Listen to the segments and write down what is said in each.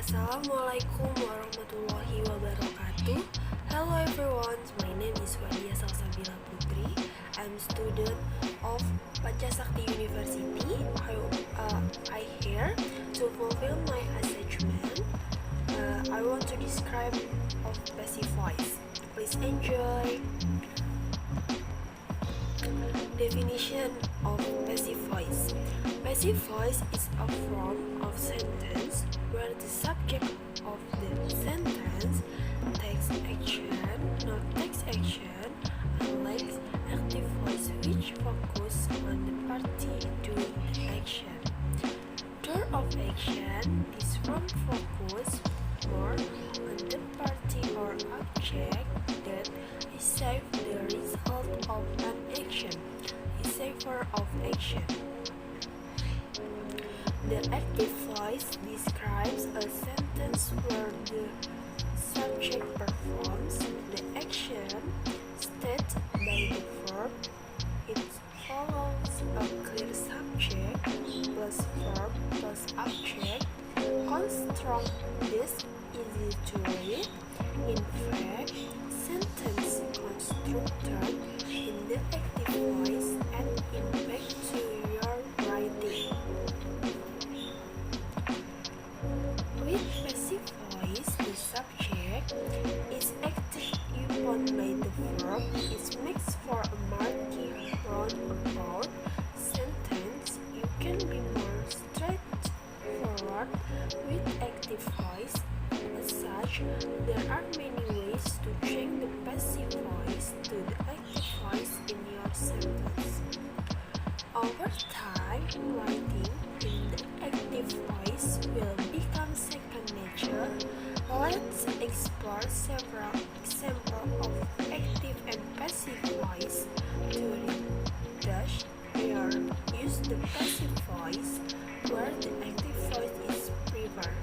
Assalamualaikum warahmatullahi wabarakatuh. Hello everyone, my name is Fadia Salsabilla Putri. I'm student of Pancasakti University. I here to fulfill my assignment. I want to describe of passive voice. Please enjoy. Definition of passive voice. Passive voice is a form of sentence where the subject of the sentence takes action, not takes action, unlike active voice which focus on the party doing the action. Turn of action is from focus more on the party or object that is safe the result of an action. Is safer of action. The active voice describes a sentence where the subject performs the action stated by the verb. It follows a clear subject plus verb plus object. Construct this easy to read. In fact, sentence constructed in the active voice and impact to your writing. With passive voice, the subject is acted upon by the verb. It makes for a marquee roundabout sentence. You can be more straightforward with active voice. As such, there are many ways to change the passive voice to the active voice in your sentence. Over time, writing in the active voice will become second nature. Let's explore several examples of active and passive voice during dash. Here, use the passive voice where the active voice is preferred.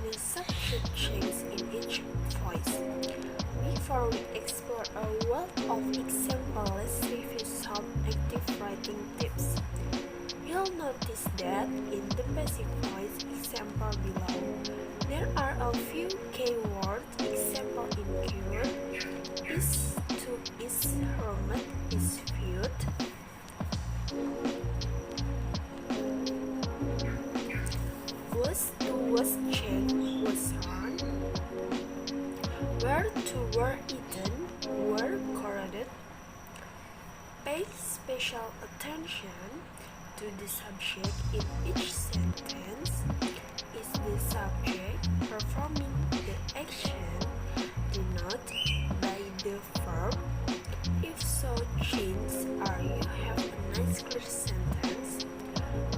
The subject changes in each voice. Before we explore a wealth of examples, let's review some active writing tips. You'll notice that in the passive voice example below, there are a few keyword example include is to, is hermit, is viewed, was to, was checked, was on, were to, were eaten, were corroded. Pay special attention to the subject in each sentence. Is the subject performing the action denoted by the verb? If so, change are you have a nice clear sentence.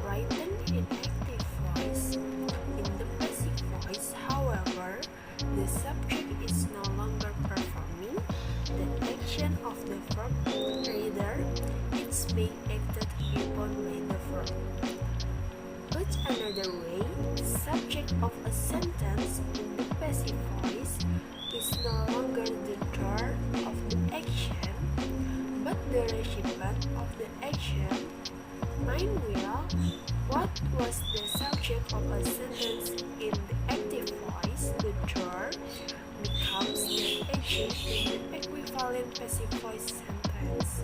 Written in active voice. In the passive voice, however, the subject is no longer performing the action of the verb, rather it's being acted upon by the verb. Put another way, the subject of a sentence in the passive voice is no longer the doer of the action, but the recipient of the action. Meanwhile, what was the subject of a sentence in the active voice, the doer, becomes the agent in the equivalent passive voice sentence.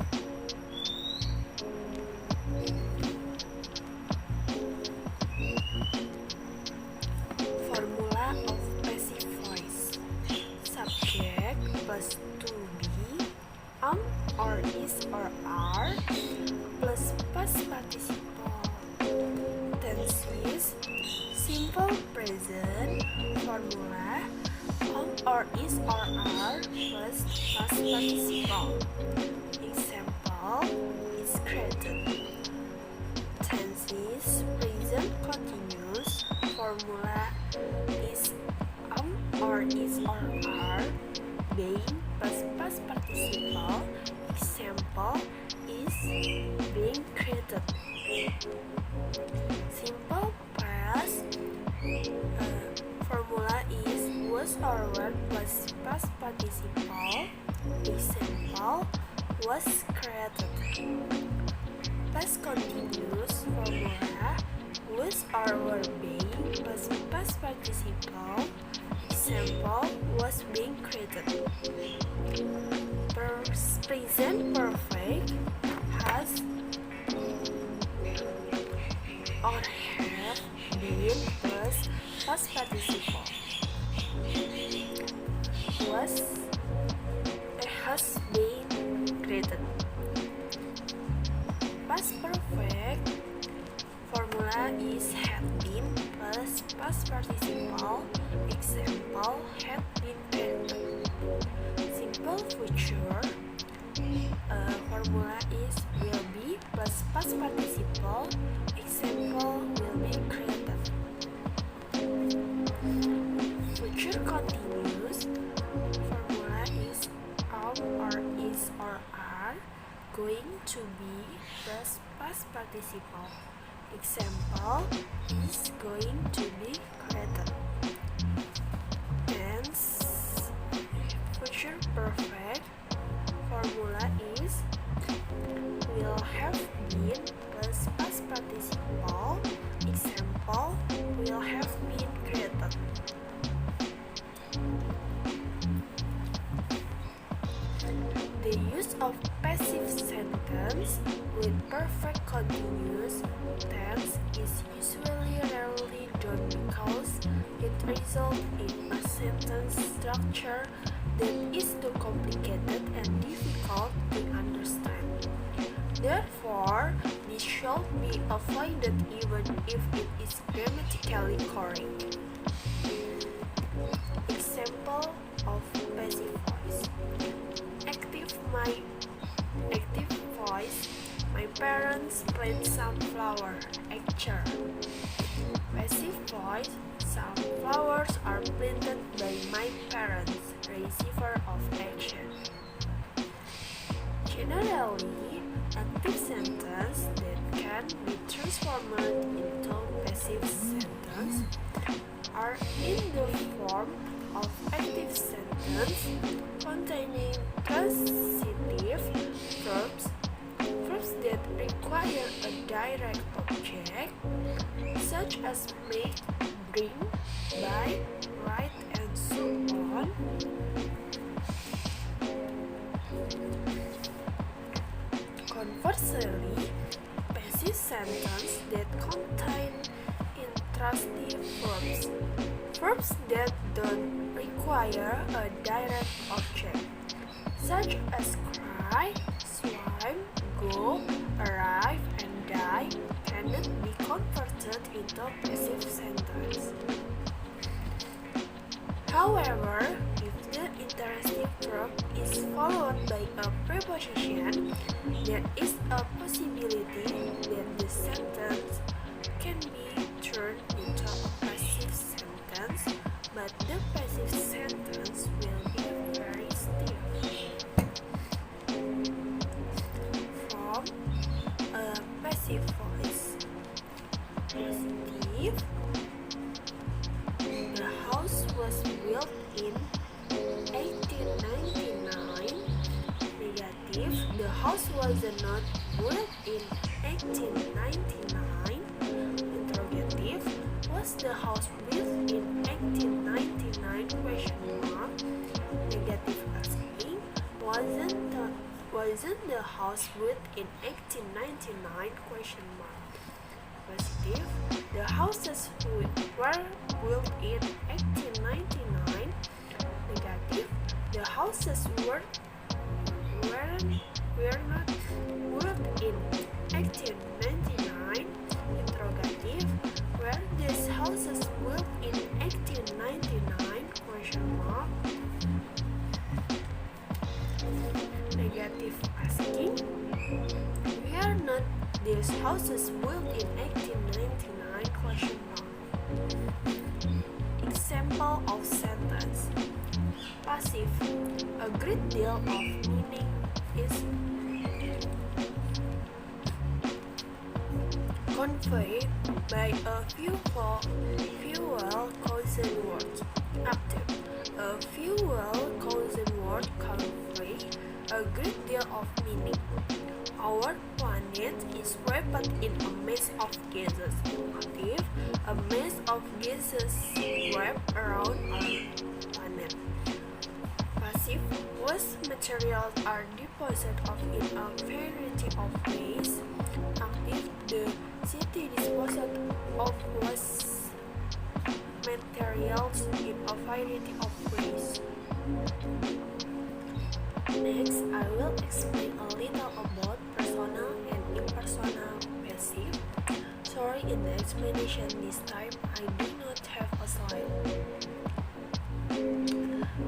Formula of passive voice. Subject plus to be, or is or are, plus past participle. Tenses. Simple present formula, or is or are plus past participle. Example is created. Tenses present continuous formula is or is or are being plus past participle. Example is being created. Simple past formula is was or were plus past participle. Example was created. Past continuous formula was was or were being plus past participle. Example, was being created. Present perfect has or have been plus past participle. Was has been created. Past perfect formula is had been plus past participle. Example, had been created. Simple future formula is will be plus past participle. Example, will be created. Future continuous formula is or is or are going to be plus past participle. Example, is going to be created. Tense future perfect formula is will have been plus past participle. Example, will have been created. The use of passive sentence with perfect continuous tense is usually rarely done because it results in a sentence structure that is too complicated and difficult to understand. Therefore, this should be avoided even if it is grammatically correct. Example of passive voice. Active voice. My parents plant sunflower. Actor. Passive voice. Some flowers are planted by my parents. Receiver of action. Generally, active sentence that can be transformed into passive sentence are in the form of active sentence containing transitive verbs, verbs that require a direct object, such as make, bring, buy, write, and so on. Conversely, passive sentences that contain intransitive verbs, verbs that don't require a direct object, such as cry, swim, go, arrive, and die, cannot be converted into passive sentence. However, if the intransitive verb is followed by a preposition, there is a possibility that the sentence can be turned into a passive sentence, but the passive sentence will be very stiff. From a passive voice. Positive. The house was built in 1899. Negative. The house was not built in 1899. Interrogative. Was the house built in 1899? Question mark. Negative asking. Wasn't the house built in 1899? Question mark. Positive. The houses were built in 1899. Negative. The houses were not built in 1899. Interrogative. Were these houses built in 1899? Question mark. Negative asking. Were not these houses built in 1899? Question mark. Example of sentence. Passive. A great deal of meaning is conveyed by a few well-chosen words. Active. A few well-chosen words convey a great deal of meaning. Our planet is wrapped in a mass of gases. Active, a mass of gases wrapped around our planet. Passive, waste materials are deposited in a variety of ways. Active, the city disposes of waste materials in a variety of ways. Next, I will explain a little about personal and impersonal passive. Sorry, in the explanation this time, I do not have a slide.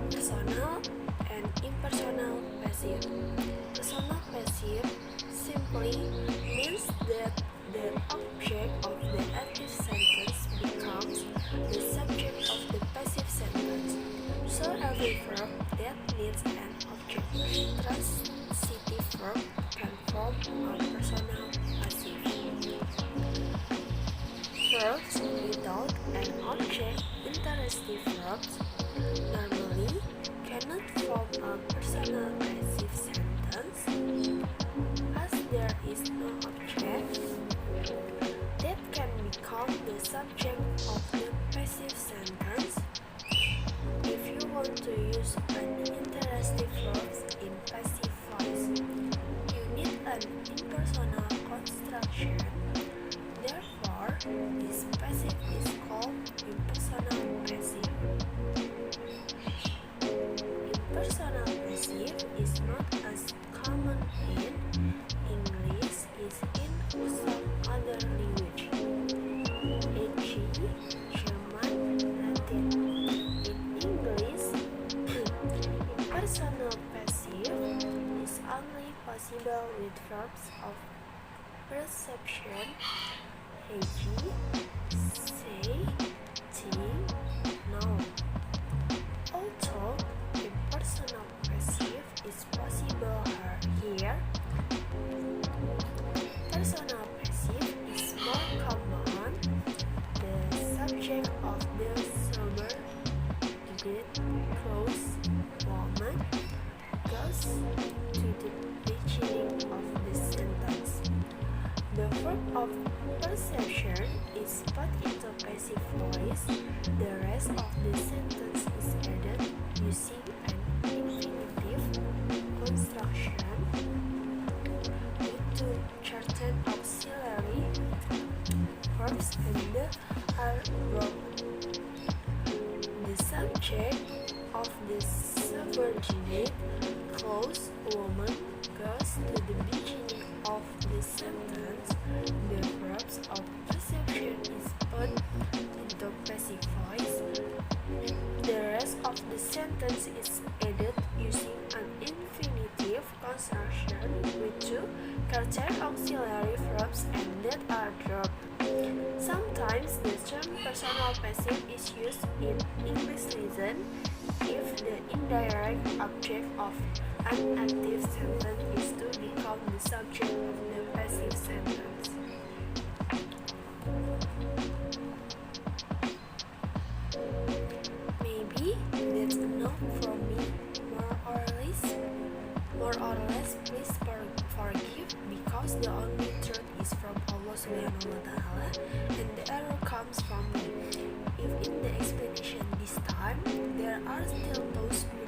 Personal and impersonal passive. Personal passive simply means that the object of the active sentence becomes the subject of the passive sentence. So every verb that needs an object, transitive verb, can form a personal passive. Verbs without an object, interative verbs, normally cannot form a personal passive sentence, as there is no object that can become the subject of the passive sentence. If you want to use an interative verbs in passive voice, you need an impersonal construction. Therefore, this passive is called impersonal passive. Impersonal passive is not as common in English as in some other language, e.g. German, Latin. In English, impersonal passive is only possible with verbs of perception, e.g. say, think, know. Although impersonal passive is possible here, personal passive is more common. The subject of the subordinate clause woman goes to the beginning of the sentence. The verb of perception is put into passive voice. The rest of the sentence is added using an infinitive construction with two certain auxiliary verbs and the verb. The subject of the subordinate clause woman goes to the beginning of the sentence. The verbs of perception is put into passive voice. The rest of the sentence is added using an infinitive construction with two certain auxiliary verbs and that are dropped. Sometimes the term personal passive is used in English lesson if the indirect object of an active sentence is to become the subject of the passive sentence. Maybe that's enough from me. More or less, please forgive because the only truth is from Allah Subhanahu wa Ta'ala and the error comes from me. If in the explanation this time there are still those who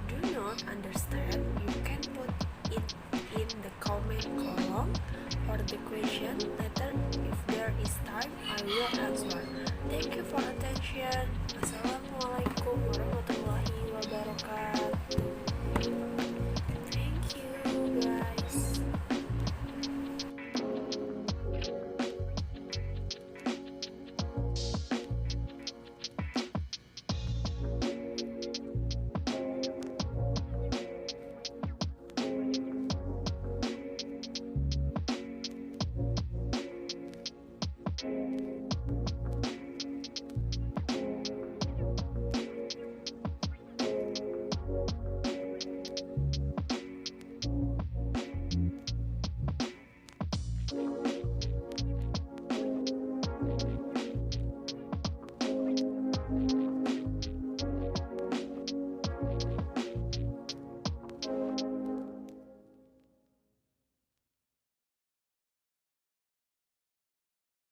do not understand, you can put it in the comment column or the question. Later, if there is time, I will answer. Thank you for attention.